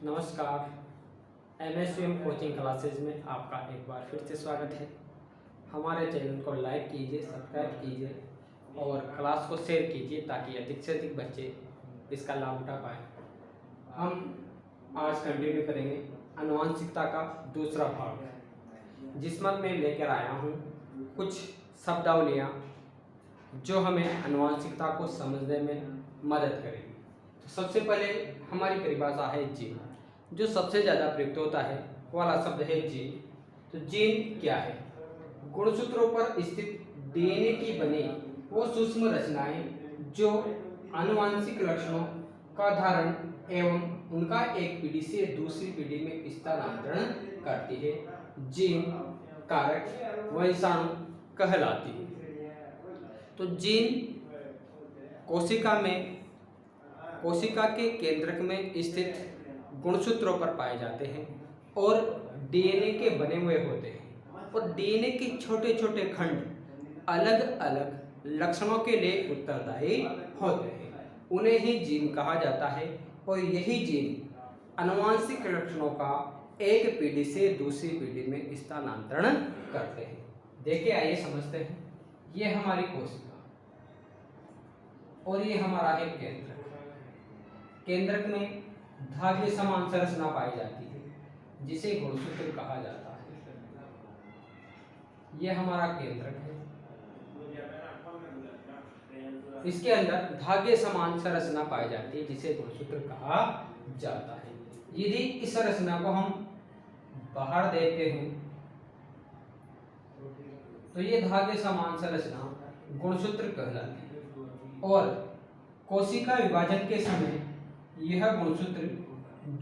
नमस्कार। एमएसवीएम coaching classes में आपका एक बार फिर से स्वागत है। हमारे चैनल को लाइक कीजिए, सब्सक्राइब कीजिए और क्लास को शेयर कीजिए ताकि अधिक से अधिक बच्चे इसका लाभ उठा पाएँ। हम आज कंटिन्यू करेंगे आनुवंशिकता का दूसरा भाग, जिसमें मैं लेकर आया हूँ कुछ शब्दावलियाँ जो हमें आनुवंशिकता को समझने में मदद करेगी। तो सबसे पहले हमारी परिभाषा है जीन। जो सबसे ज़्यादा प्रयुक्त होता है वाला शब्द है जीन। तो जीन क्या है? गुणसूत्रों पर स्थित डीएनए की बनी वो सूक्ष्म रचनाएं जो आनुवंशिक लक्षणों का धारण एवं उनका एक पीढ़ी से दूसरी पीढ़ी में स्थानांतरण करती है, जीन कारक वंशाणु कहलाती है। तो जीन कोशिका के केंद्रक में स्थित गुणसूत्रों पर पाए जाते हैं और डीएनए के बने हुए होते हैं और डीएनए के छोटे छोटे खंड अलग अलग लक्षणों के लिए उत्तरदायी होते हैं, उन्हें ही जीन कहा जाता है। और यही जीन आनुवंशिक लक्षणों का एक पीढ़ी से दूसरी पीढ़ी में स्थानांतरण करते हैं। देखिए, आइए समझते हैं। ये हमारी कोशिका और ये हमारा है केंद्रक। केंद्रक में धागे समान संरचना पाई जाती है जिसे गुणसूत्र कहा जाता है। यह हमारा केंद्रक है, इसके अंदर धागे समान संरचना पाई जाती है जिसे गुणसूत्र कहा जाता है। यदि इस संरचना को हम बाहर देखते हैं तो ये धागे समान संरचना गुणसूत्र कहलाती है और कोशिका विभाजन के समय यह गुणसूत्र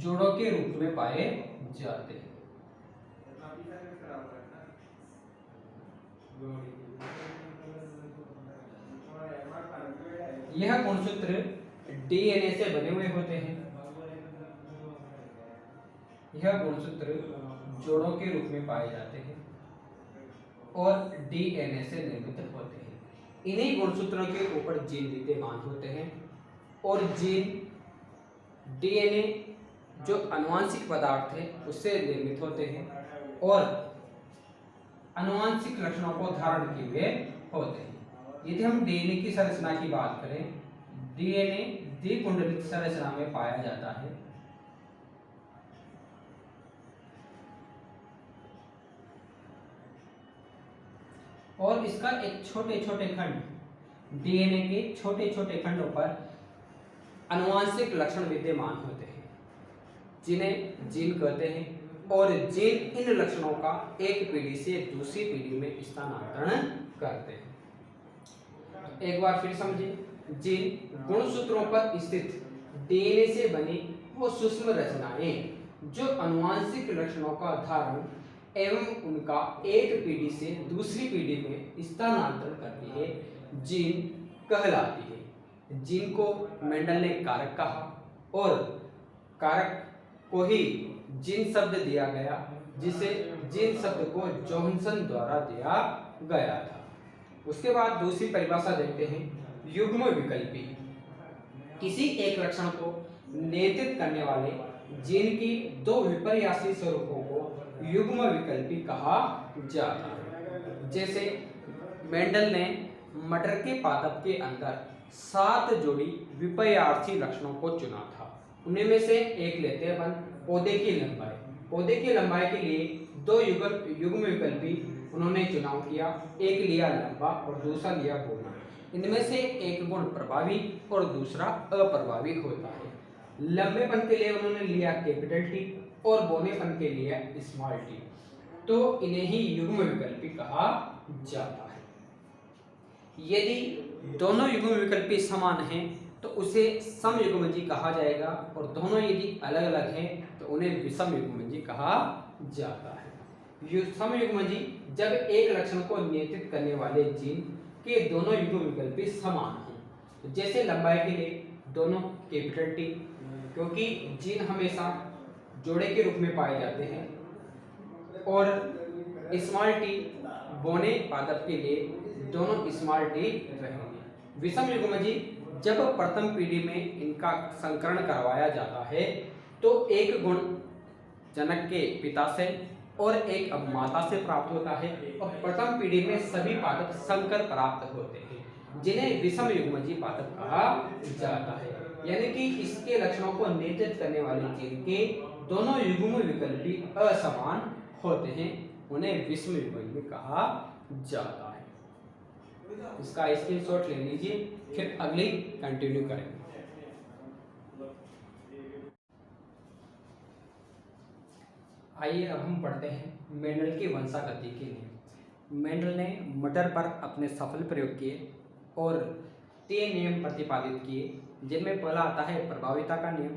जोड़ों के रूप में पाए जाते हैं। यह गुणसूत्र डीएनए से बने हुए होते हैं। यह गुणसूत्र जोड़ों के रूप में पाए जाते हैं और डीएनए से निर्मित होते हैं। इन्हीं गुणसूत्रों के ऊपर जीन विद्यमान होते हैं और जीन डीएनए जो आनुवंशिक पदार्थ है उससे निर्मित होते हैं और आनुवंशिक लक्षणों को धारण किए हुए होते हैं। यदि हम डीएनए की संरचना की बात करें, डीएनए द्विकुंडलित संरचना में पाया जाता है। और इसका एक छोटे छोटे खंड डीएनए के छोटे छोटे खंडों पर आनुवंशिक लक्षण विद्यमान होते हैं जिन्हें जीन कहते हैं और जीन इन लक्षणों का एक पीढ़ी से दूसरी पीढ़ी में स्थानांतरण करते हैं। एक बार फिर समझिए, जीन गुणसूत्रों पर स्थित डीएनए से बनी वो सूक्ष्म रचनाएं जो आनुवंशिक लक्षणों का धारण एवं उनका एक पीढ़ी से दूसरी पीढ़ी में स्थानांतरण करती है, जीन कहलाती है। जीन को मेंडल ने कारक कहा और कारक को ही जीन शब्द दिया गया, जिसे जीन शब्द को जॉनसन द्वारा दिया गया था। उसके बाद दूसरी परिभाषा देखते हैं, युग्म विकल्पी। किसी एक लक्षण को नियंत्रित करने वाले जीन की दो विपर्यासी स्वरूपों को युग्म विकल्पी कहा जाता है। जैसे मेंडल ने मटर के पादप के अंदर 7 जोड़ी विपर्यासी लक्षणों को चुना था। उनमें में से एक लेते हैं अपन पौधे की लंबाई। पौधे की लंबाई के लिए 2 युग्म विकल्पी उन्होंने चुनाव किया, एक लिया लंबा और दूसरा लिया बौना। इनमें से एक गुण प्रभावी और दूसरा अप्रभावी होता है। लंबेपन के लिए उन्होंने लिया कैपिटल टी और बौनेपन के लिए स्मॉल टी, तो इन्हें ही युग्म विकल्पी कहा जाता है। यदि दोनों युग्म विकल्पी समान हैं तो उसे समयुग्मजी कहा जाएगा और दोनों यदि अलग अलग हैं तो उन्हें विषम युग्मजी कहा जाता है। समयुग्मजी जब एक लक्षण को नियंत्रित करने वाले जीन के दोनों युग्म विकल्पी समान हों, तो जैसे लंबाई के लिए दोनों कैपिटल टी, क्योंकि जीन हमेशा जोड़े के रूप में पाए जाते हैं, और स्मॉल टी बोने पादप के लिए दोनों स्मॉल टी रहेंगे। विषम युग्मजी जब प्रथम पीढ़ी में इनका संकरण करवाया जाता है तो एक गुण जनक के पिता से और एक अब माता से प्राप्त होता है, और प्रथम पीढ़ी में सभी पादप संकर प्राप्त होते हैं, जिन्हें विषम युग्मजीय पादप कहा जाता है। यानी कि इसके लक्षणों को नियंत्रित करने वाले जीन के दोनों युग्म विकल्पी असमान होते हैं, उन्हें विषम युग्मजीय कहा जाता है। इसका स्क्रीनशॉट ले लीजिए, फिर अगली कंटिन्यू करेंगे। आइए अब हम पढ़ते हैं मेंडल की वंशागति के नियम। मेंडल ने मटर पर अपने सफल प्रयोग किए और 3 नियम प्रतिपादित किए, जिनमें पहला आता है प्रभाविता का नियम,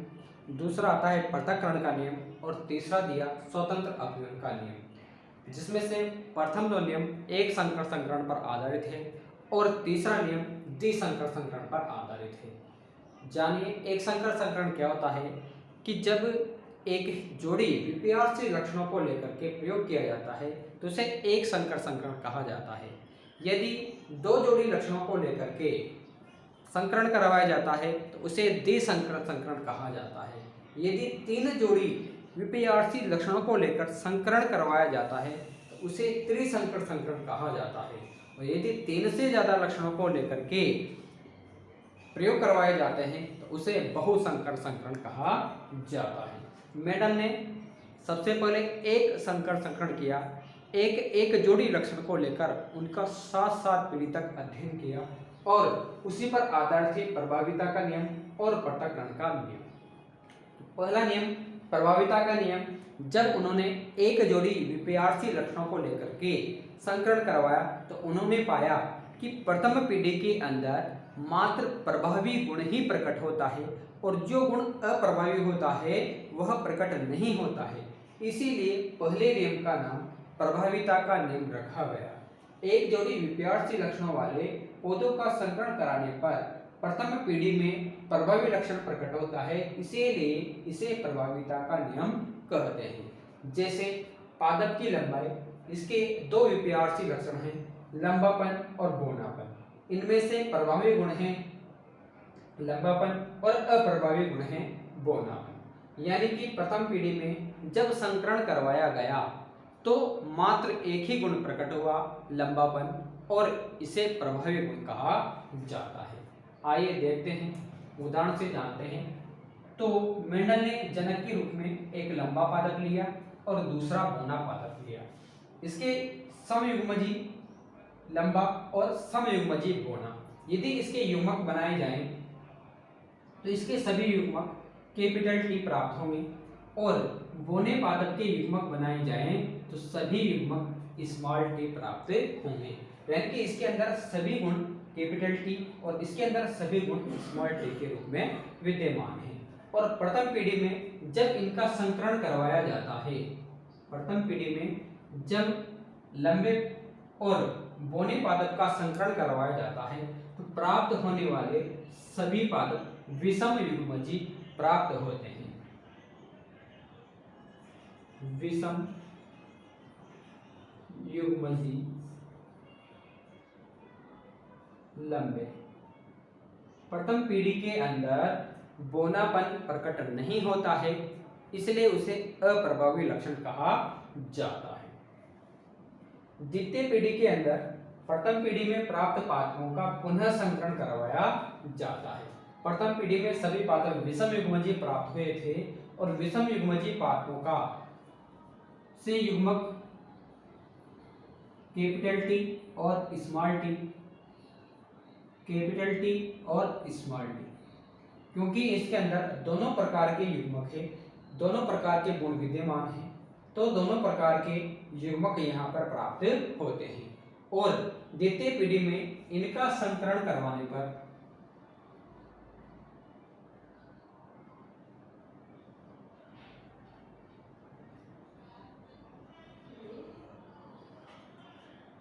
दूसरा आता है पृथक्करण का नियम, और तीसरा दिया स्वतंत्र अपव्यय का नियम, जिसमें से प्रथम 2 नियम एक संकर संकरण पर आधारित है और तीसरा नियम द्विसंकर संकरण पर आधारित है। जानिए एक संकर संकरण क्या होता है कि जब एक जोड़ी विपर्यासी लक्षणों को लेकर के प्रयोग किया जाता है तो उसे एक संकर संकरण कहा जाता है। यदि 2 जोड़ी लक्षणों को लेकर के संकरण करवाया जाता है तो उसे द्विसंकर संकरण कहा जाता है। यदि 3 जोड़ी विपर्यासी लक्षणों को लेकर संकरण करवाया जाता है तो उसे त्रिसंकर संकरण कहा जाता है, और यदि 3 से ज़्यादा लक्षणों को लेकर के प्रयोग करवाए जाते हैं तो उसे बहुसंकर संकरण कहा जाता है। मेंडल ने सबसे पहले एक संकर संकरण किया, एक जोड़ी लक्षण को लेकर उनका 7 पीढ़ी तक अध्ययन किया, और उसी पर आधारित थे प्रभाविता का नियम और पृथक्करण का नियम। पहला नियम प्रभाविता का नियम, जब उन्होंने एक जोड़ी विपर्यासी लक्षणों को लेकर के संकरण करवाया तो उन्होंने पाया कि प्रथम पीढ़ी के अंदर मात्र प्रभावी गुण ही प्रकट होता है और जो गुण अप्रभावी होता है वह प्रकट नहीं होता है। इसीलिए पहले नियम का नाम प्रभाविता का नियम रखा गया। एक जोड़ी विपर्यासी लक्षणों वाले पौधों का संकरण कराने पर प्रथम पीढ़ी में प्रभावी लक्षण प्रकट होता है, इसीलिए इसे प्रभाविता का नियम कहते हैं। जैसे पादप की लंबाई, इसके 2 विपर्यासी लक्षण हैं, लंबापन और बौनापन। इनमें से प्रभावी गुण हैं लंबापन और अप्रभावी गुण हैं बौनापन। यानी कि प्रथम पीढ़ी में जब संकरण करवाया गया तो मात्र एक ही गुण प्रकट हुआ, लंबापन, और इसे प्रभावी गुण कहा जाता है। आइए देखते हैं, उदाहरण से जानते हैं। तो मेंडल ने जनक के रूप में एक लंबा पादप लिया और दूसरा बौना पादप लिया। इसके समयुग्मजी लंबा और समयुग्मजी बौना, यदि इसके युग्मक बनाए जाएं तो इसके सभी युग्मक कैपिटल टी प्राप्त होंगे, और बौने पादप के युग्मक बनाए जाएं तो सभी युग्मक स्मॉल टी प्राप्त होंगे। यानी कि इसके अंदर सभी गुण कैपिटल टी और इसके अंदर सभी गुण स्मॉल टी के रूप में विद्यमान हैं। और प्रथम पीढ़ी में जब इनका संकरण करवाया जाता है, प्रथम पीढ़ी में जब लंबे और बौने पादप का संकरण करवाया जाता है तो प्राप्त होने वाले सभी पादप विषम युग्मजी प्राप्त होते हैं। विषम युग्मजी लंबे। प्रथम पीढ़ी के अंदर बौनापन प्रकट नहीं होता है, इसलिए उसे अप्रभावी लक्षण कहा जाता है। द्वितीय पीढ़ी के अंदर प्रथम पीढ़ी में प्राप्त पादपों का पुनः संकरण करवाया जाता है। प्रथम पीढ़ी में सभी पादप विषम युग्मजी प्राप्त हुए थे और विषम युग्मजी पादपों का से युग्मक कैपिटल टी और स्मॉल टी, कैपिटल टी और स्मॉल टी, क्योंकि इसके अंदर दोनों प्रकार के युग्मक है, दोनों प्रकार के गुण विद्यमान हैं, तो दोनों प्रकार के युग्मक यहाँ पर प्राप्त होते हैं। और द्वितीय पीढ़ी में इनका संकरण करवाने पर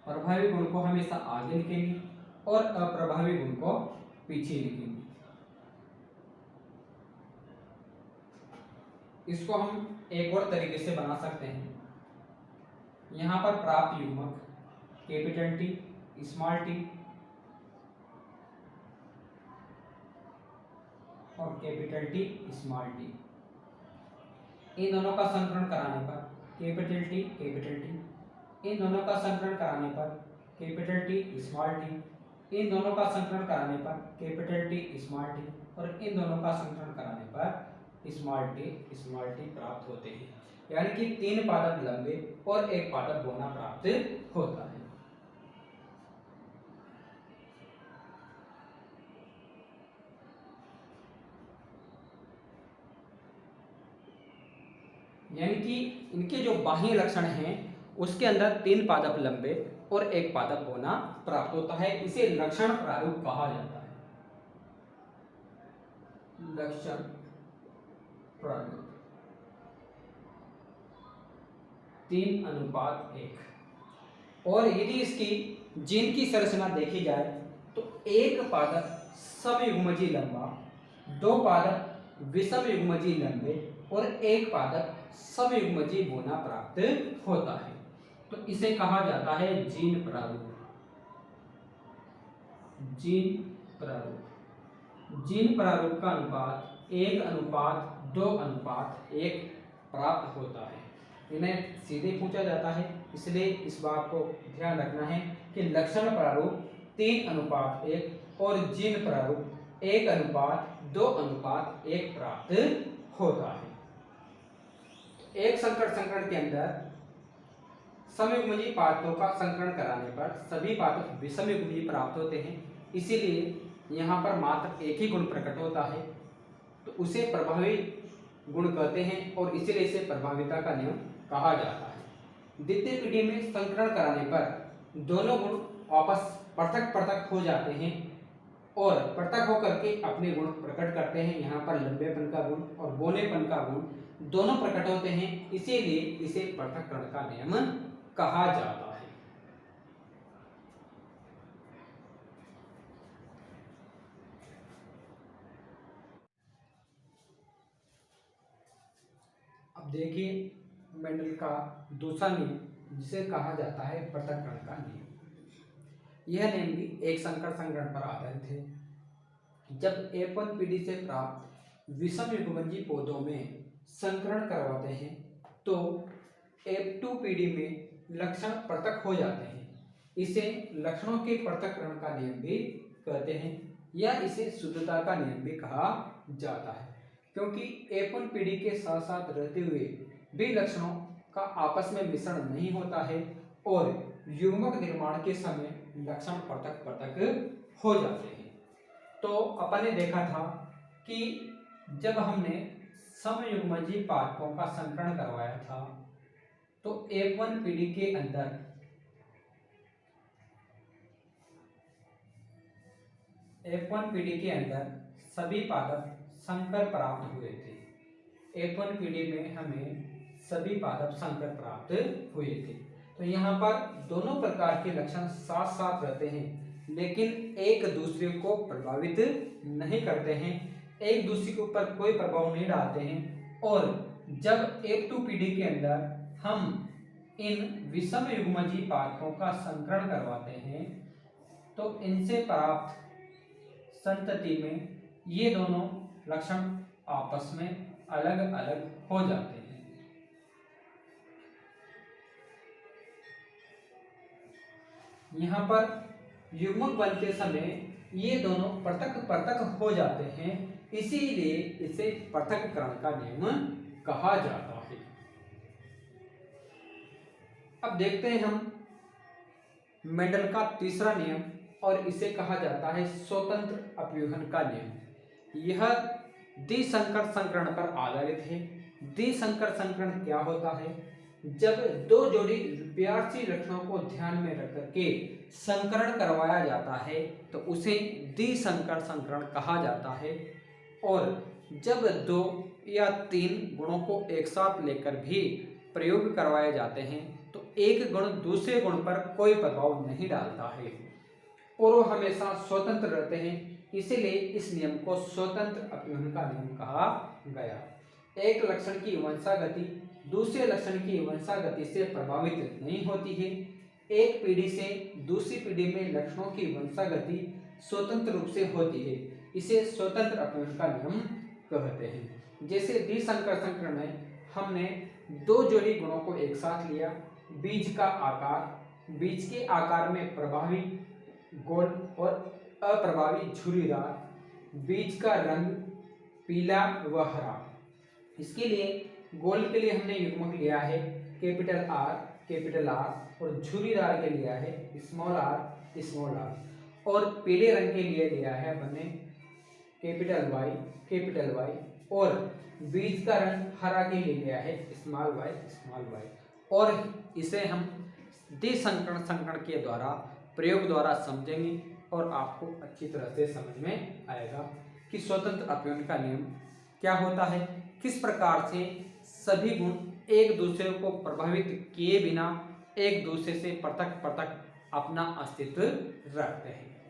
प्रभावी गुण को हमेशा आगे लिखेंगे और अप्रभावी गुण को पीछे लिखेंगे। इसको हम एक और तरीके से बना सकते हैं। यहाँ पर प्राप्त युग्मक कैपिटल टी, स्मॉल टी और कैपिटल टी, स्मॉल टी, इन दोनों का संकरण कराने पर कैपिटल टी कैपिटल टी, इन दोनों का संकरण कराने पर कैपिटल टी स्मॉल टी, इन दोनों का संकरण कराने पर कैपिटल टी स्मॉल टी, और इन दोनों का संकरण कराने पर स्मॉल टी प्राप्त होते हैं। यानी कि 3 पादप लंबे और 1 पादप बौना प्राप्त होता है। यानी कि इनके जो बाह्य लक्षण हैं उसके अंदर 3 पादप लंबे और 1 पादप बौना प्राप्त होता है। इसे लक्षण प्रारूप कहा जाता है। लक्षण प्रारूप 3:1। और यदि इसकी जीन की संरचना देखी जाए तो 1 पादप समयुग्मजीय लंबा, 2 पादप विषमयुग्मजीय लंबे और 1 पादप समयुग्मजीय बौना प्राप्त होता है। तो इसे कहा जाता है जीन प्रारूप। जीन प्रारूप का अनुपात 1:2:1 प्राप्त होता है। इन्हें सीधे पूछा जाता है, इसलिए इस बात को ध्यान रखना है कि लक्षण प्रारूप 3:1 और जीन प्रारूप 1:2:1 प्राप्त होता है। एक संकर संकरण के अंदर समयुग्मजीय पादपों का संकरण कराने पर सभी पादप विषमयुग्मजीय प्राप्त होते हैं, इसीलिए यहाँ पर मात्र एक ही गुण प्रकट होता है, तो उसे प्रभावी गुण कहते हैं और इसीलिए इसे प्रभाविता का नियम कहा जाता है। द्वितीय पीढ़ी में संकरण कराने पर दोनों गुण आपस पृथक पृथक हो जाते हैं और पृथक होकर के अपने गुण प्रकट करते हैं। यहाँ पर लंबेपन का गुण और बौनेपन का गुण दोनों प्रकट होते हैं, इसीलिए इसे पृथक्करण का नियम कहा जाता है। अब देखिए मेंडल का दूसरा नियम जिसे कहा जाता है पृथक्करण का नियम। यह नियम भी एक संकर संकरण पर आधारित है। जब F1 पीढ़ी से प्राप्त विषम युग्मजीय पौधों में संकरण करवाते हैं तो F2 पीढ़ी में लक्षण पृथक हो जाते हैं। इसे लक्षणों के पृथक्करण का नियम भी कहते हैं या इसे शुद्धता का नियम भी कहा जाता है, क्योंकि F1 पीढ़ी के साथ साथ रहते हुए भी लक्षणों का आपस में मिश्रण नहीं होता है और युग्मक निर्माण के समय लक्षण पृथक पृथक हो जाते हैं। तो अपन ने देखा था कि जब हमने समयुग्मजीय पादपों का संकरण करवाया था तो F1 पीढ़ी के अंदर सभी पादप संकर प्राप्त हुए थे। F1 पीढ़ी में हमें सभी पादप संकर प्राप्त हुए थे। तो यहाँ पर दोनों प्रकार के लक्षण साथ साथ रहते हैं, लेकिन एक दूसरे को प्रभावित नहीं करते हैं, एक दूसरे के ऊपर कोई प्रभाव नहीं डालते हैं। और जब F2 पीढ़ी के अंदर हम इन विषम युग्मजीय पादपों का संकरण करवाते हैं तो इनसे प्राप्त संतति में ये दोनों लक्षण आपस में अलग अलग हो जाते हैं। यहाँ पर युग्मक बनते समय ये दोनों पृथक पृथक हो जाते हैं, इसीलिए इसे पृथक्करण का नियम कहा जाता है। अब देखते हैं हम मेंडल का तीसरा नियम और इसे कहा जाता है स्वतंत्र अपव्यूहन का नियम। यह द्विसंकर संकरण पर आधारित है। द्विसंकर संकरण क्या होता है? जब दो जोड़ी रुपयार्थी लक्षणों को ध्यान में रख करके संकरण करवाया जाता है तो उसे द्विसंकर संकरण कहा जाता है। और जब 2 या 3 गुणों को एक साथ लेकर भी प्रयोग करवाए जाते हैं तो एक गुण दूसरे गुण पर कोई प्रभाव नहीं डालता है और वो हमेशा स्वतंत्र रहते हैं, इसीलिए इस नियम को स्वतंत्र अपव्यूहन का नियम कहा गया। एक लक्षण की वंशागति दूसरे लक्षण की वंशागति से प्रभावित नहीं होती है। एक पीढ़ी से दूसरी पीढ़ी में लक्षणों की वंशागति स्वतंत्र रूप से होती है, इसे स्वतंत्र अपव्यूहन का नियम कहते हैं। जैसे द्विसंकर संकरण में हमने दो जोड़ी गुणों को एक साथ लिया। बीज का आकार, बीज के आकार में प्रभावी गोल और अप्रभावी झुर्रीदार, बीज का रंग पीला व हरा। इसके लिए गोल के लिए हमने युग्मक लिया है कैपिटल आर और झुर्रीदार के लिया है स्मॉल आर और पीले रंग के लिए लिया है हमने कैपिटल वाई और बीज का रंग हरा के लिए लिया है स्मॉल वाई और इसे हम संकरण के द्वारा प्रयोग द्वारा समझेंगे और आपको अच्छी तरह से समझ में आएगा कि स्वतंत्र अपव्यय का नियम क्या होता है, किस प्रकार से सभी गुण एक दूसरे को प्रभावित किए बिना एक दूसरे से पृथक अपना अस्तित्व रखते हैं।